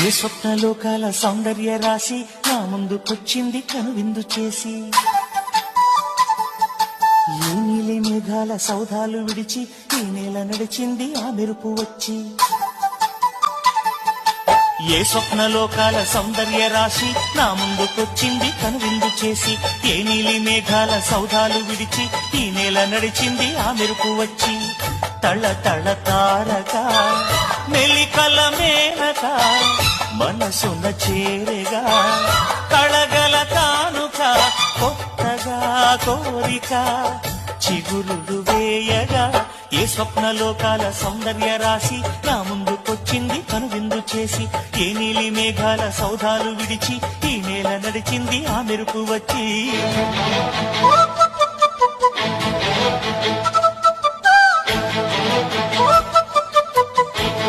ఏ స్వప్నలోకాల సౌందర్య రాశి నా ముందుకొచ్చింది కనువిందు చేసి, ఈ నీలి మేఘాల సౌధాలు విడిచి ఈ నేల నడిచింది ఆ మెరుపు వచ్చి. ఏ స్వప్నలోకాల సౌందర్య రాశి నా ముందుకొచ్చింది కనువిందు చేసి, ఏ నీలి మేఘాల సౌధాలు విడిచి ఈ నేల నడిచింది ఆ మెరుపు వచ్చి. తళ తళ తారక మెలికల మేనక మనసున చేరగా, కళగల కానుక కొత్తగా కోరిక చిగురులు వేయగా. ఏ స్వప్నలోకాల సౌందర్య రాశి నా ముందుకొచ్చింది కనువిందు చేసి, ఏ నీలి మేఘాల సౌధాలు విడిచి ఈ నేల నడిచింది ఆ మెరుపు వచ్చి.